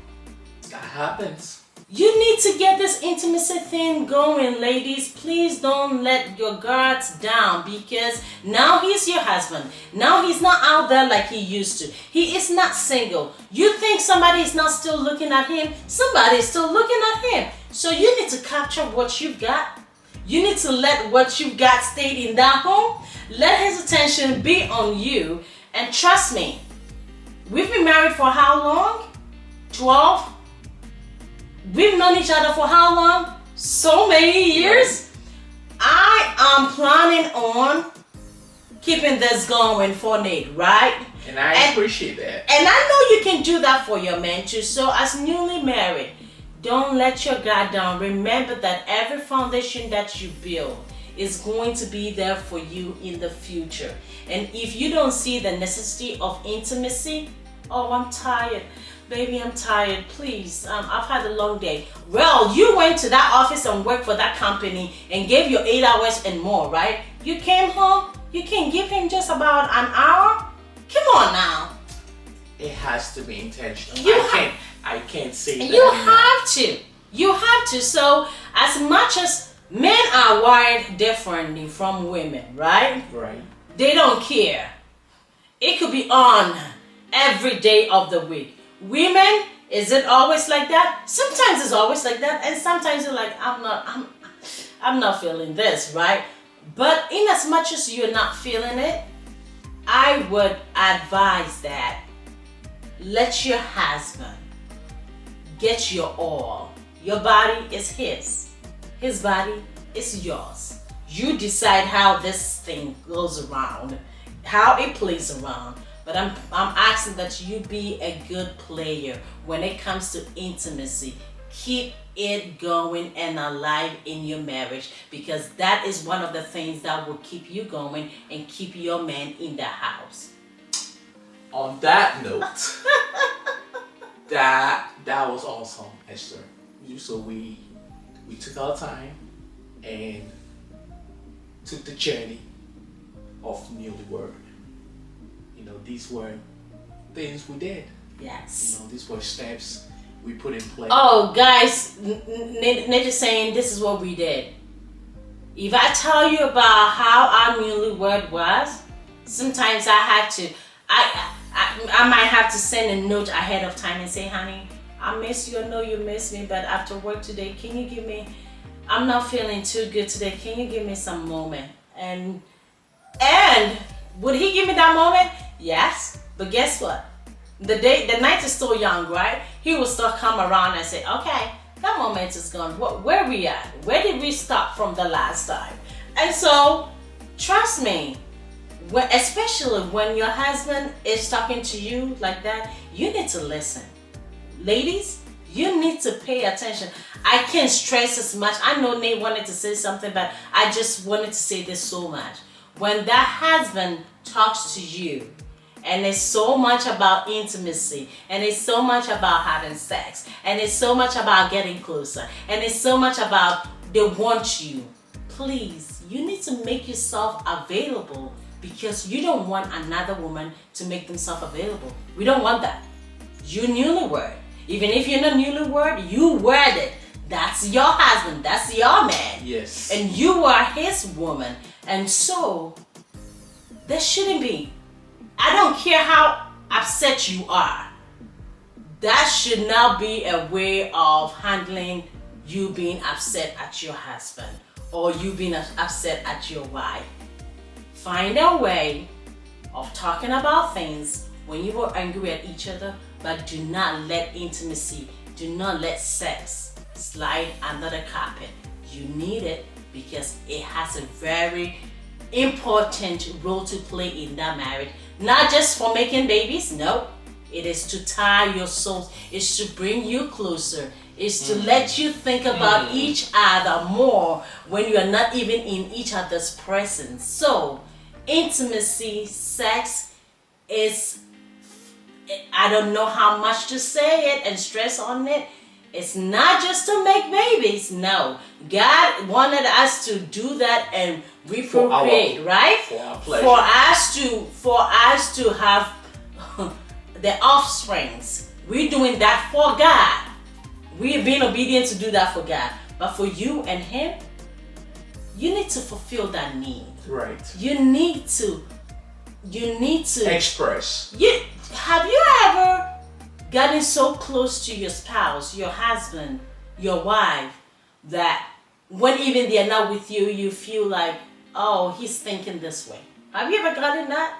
That happens. You need to get this intimacy thing going, ladies. Please don't let your guards down, because now he's your husband. Now he's not out there like he used to. He is not single. You think somebody is not still looking at him? Somebody is still looking at him. So you need to capture what you've got. You need to let what you've got stay in that home. Let his attention be on you. And trust me, we've been married for how long? 12? We've known each other for how long? So many years. I am planning on keeping this going for Nate, right? And I appreciate that. And I know you can do that for your man too. So as newly married, don't let your guard down. Remember that every foundation that you build is going to be there for you in the future. And if you don't see the necessity of intimacy, oh, I'm tired. Baby, I'm tired. Please, I've had a long day. Well, you went to that office and worked for that company and gave your 8 hours and more, right? You came home, you can give him just about an hour? Come on now. It has to be intentional. You I can't say that. You have to. You have to. So, as much as men are wired differently from women, right? Right. They don't care. It could be on every day of the week. Women, is it always like that? Sometimes it's always like that, and sometimes you're like, I'm not feeling this, right? But in as much as you're not feeling it, I would advise that let your husband get your all. Your body is his body is yours. You decide how this thing goes around, how it plays around. But I'm asking that you be a good player when it comes to intimacy. Keep it going and alive in your marriage, because that is one of the things that will keep you going and keep your man in the house. On that note, that was awesome, Esther. So we took our time and took the journey of Newlywed. You know, these were things we did. Yes. You know, these were steps we put in place. Oh, guys, Nate is saying this is what we did. If I tell you about how our Newlywed was, sometimes I had to, I might have to send a note ahead of time and say, honey, I miss you. I know you miss me, but after work today, can you give me, I'm not feeling too good today. Can you give me some moment? And would he give me that moment? Yes. But guess what? The night is still young, right? He will still come around and say, okay, that moment is gone. Where we at? Where did we stop from the last time? And so, trust me, especially when your husband is talking to you like that, you need to listen. Ladies, you need to pay attention. I can't stress as much. I know Nate wanted to say something, but I just wanted to say this so much. When that husband talks to you, and it's so much about intimacy, and it's so much about having sex, and it's so much about getting closer, and it's so much about they want you, please, you need to make yourself available, because you don't want another woman to make themselves available. We don't want that. You newlywed. Even if you're not newlywed, you wedded. That's your husband. That's your man. Yes. And you are his woman. And so, there shouldn't be. I don't care how upset you are. That should not be a way of handling you being upset at your husband or you being upset at your wife. Find a way of talking about things when you are angry at each other, but do not let intimacy, do not let sex slide under the carpet. You need it because it has a very important role to play in that marriage. Not just for making babies, no. It is to tie your souls. It's to bring you closer. is to let you think about each other more when you are not even in each other's presence. So, intimacy, sex is, I don't know how much to say it and stress on it. It's not just to make babies. No. God wanted us to do that and reprocreate, right? For our pleasure. For us to have the offsprings. We're doing that for God. We're being obedient to do that for God. But for you and him, you need to fulfill that need. Right. You need to express. Have you ever gotten so close to your spouse, your husband, your wife, that when even they're not with you, you feel like, oh, he's thinking this way? Have you ever gotten that?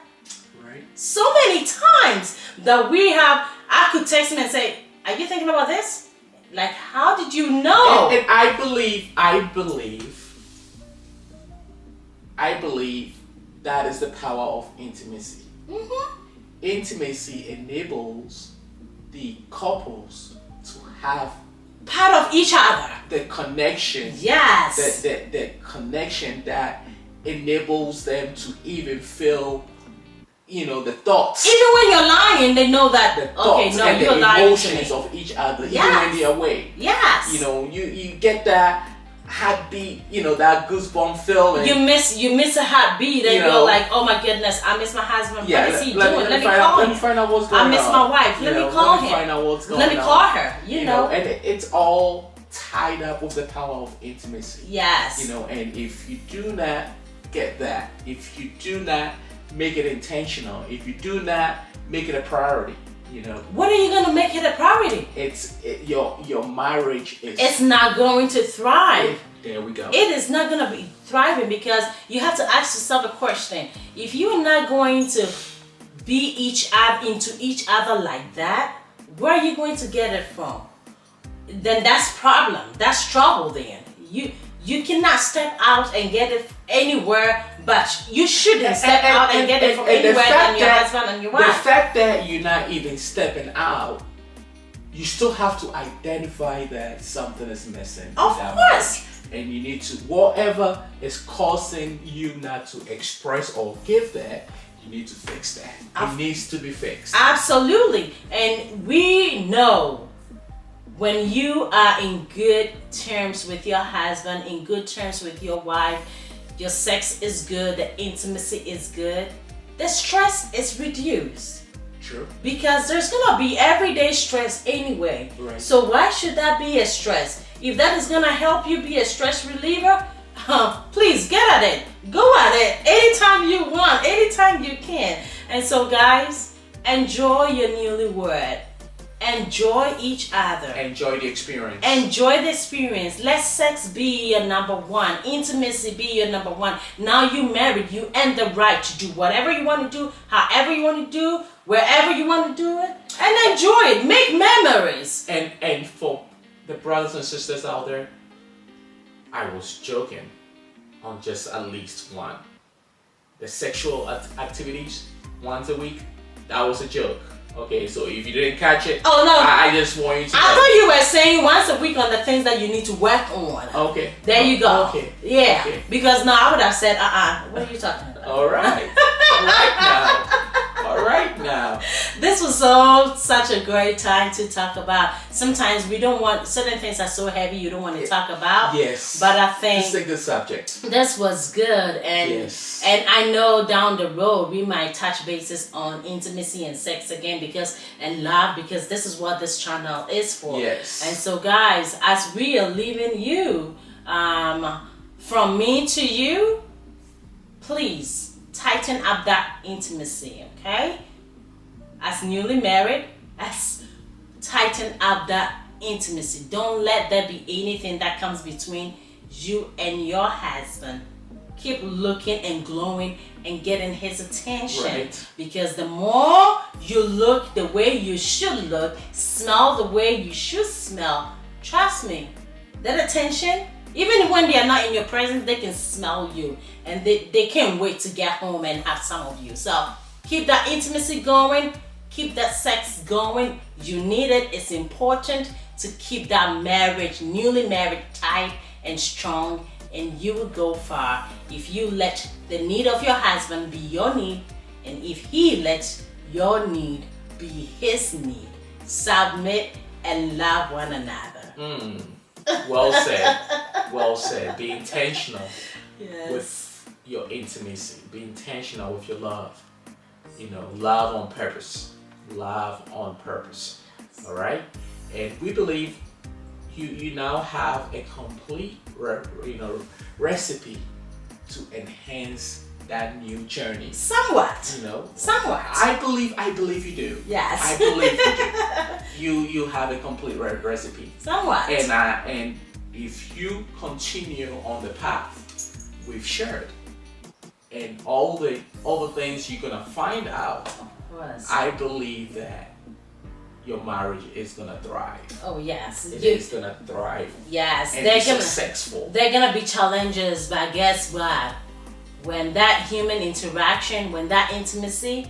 Right. So many times that I could text him and say, are you thinking about this? Like, how did you know? And I believe that is the power of intimacy. Mm-hmm. Intimacy enables the couples to have part of each other. The connection. Yes. The connection that enables them to even feel, the thoughts. Even when you're lying, they know that, the thoughts and you're the lying emotions to me. of each other, Yes. even when they're away. Yes. You get that heartbeat, that goosebump feeling. You miss a heartbeat and you're like, oh my goodness, I miss my husband. What is he doing? Let me call him. Let me find out what's going on. I miss my wife. Let me call him. Find out what's going on. Let me call her. You know. And it's all tied up with the power of intimacy. Yes. And if you do not get that, if you do not make it intentional, if you do not make it a priority, what are you going to make it a priority? Your marriage is. It's not going to thrive. There we go. It is not going to be thriving because you have to ask yourself a question. If you're not going to be into each other like that, where are you going to get it from? Then that's problem. That's trouble. Then you cannot step out and get it anywhere, but you shouldn't step out and get it from anywhere than your husband and your wife. The fact that you're not even stepping out, you still have to identify that something is missing. Of course. And you need to, whatever is causing you not to express or give that, you need to fix that. It needs to be fixed. Absolutely. And we know when you are in good terms with your husband, in good terms with your wife, your sex is good, the intimacy is good, the stress is reduced. True. Because there's gonna be everyday stress anyway. Right. So why should that be a stress? If that is gonna help you be a stress reliever, please get at it. Go at it anytime you want, anytime you can. And so guys, enjoy your newlywed. Enjoy each other. Enjoy the experience. Enjoy the experience. Let sex be your number one. Intimacy be your number one. Now you married, you earn the right to do whatever you want to do, however you want to do, wherever you want to do it, and enjoy it. Make memories. And for the brothers and sisters out there, I was joking on just at least one. The sexual activities once a week, that was a joke. Okay, so if you didn't catch it, oh no, I just want you to. I thought you were saying once a week on the things that you need to work on. Okay. There you go. Okay. Yeah. Okay. Because now I would have said, what are you talking about? All right. All right now. This was such a great time to talk about. Sometimes we don't want, certain things are so heavy you don't want to talk about. Yes. But I think this is a good subject. This was good, and I know down the road we might touch bases on intimacy and sex again because this is what this channel is for. Yes. And so guys, as we are leaving you, from me to you, please tighten up that intimacy, okay? As newly married, tighten up that intimacy. Don't let there be anything that comes between you and your husband. Keep looking and glowing and getting his attention. Right. Because the more you look the way you should look, smell the way you should smell, trust me, that attention, even when they are not in your presence, they can smell you. And they can't wait to get home and have some of you. So keep that intimacy going. Keep that sex going. You need it. It's important. to keep that marriage, newly married, tight and strong, and you will go far if you let the need of your husband be your need, and if he lets your need be his need. Submit and love one another. Well said. Well said. Be intentional Yes. with your intimacy. Be intentional with your love. Love on purpose. Love on purpose. All right? And we believe you now have a complete recipe to enhance that new journey. Somewhat. Somewhat. I believe you do. Yes. I believe you do. You have a complete recipe. Somewhat. And if you continue on the path we've shared, and all the things you're gonna find out, I believe that your marriage is gonna thrive. Oh yes, it is gonna thrive. Yes, and be successful. They're gonna be challenges, but guess what? When that human interaction, when that intimacy,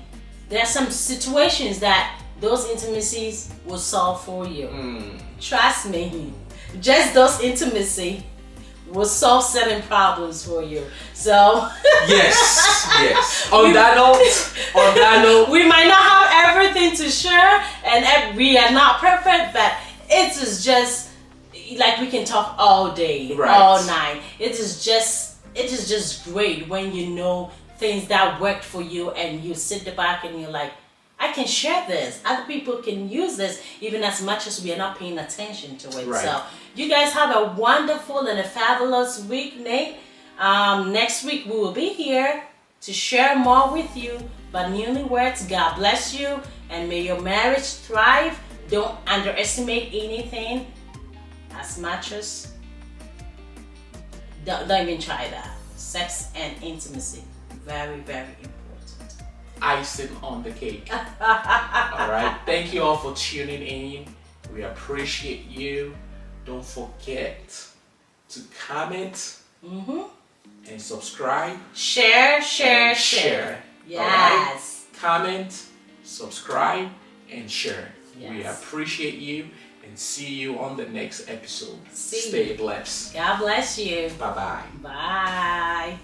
there are some situations that those intimacies will solve for you. Trust me, just those intimacy will solve certain problems for you. So yes. On that note, we might not have everything to share, and we are not perfect, but it is just like we can talk all day, all night. It is just great when you know things that worked for you, and you sit back and you're like, I can share this. Other people can use this, even as much as we are not paying attention to it. So you guys have a wonderful and a fabulous week, Nate. Next week we will be here to share more with you. But Newlyweds, God bless you, and may your marriage thrive. Don't underestimate anything. As much as don't even try that. Sex and intimacy, very, very important. Icing on the cake. All right. Thank you all for tuning in. We appreciate you. Don't forget to comment and subscribe. Share. Yes. All right? Comment, subscribe, and share. Yes. We appreciate you, and see you on the next episode. See Stay you. blessed. God bless you. Bye-bye. Bye.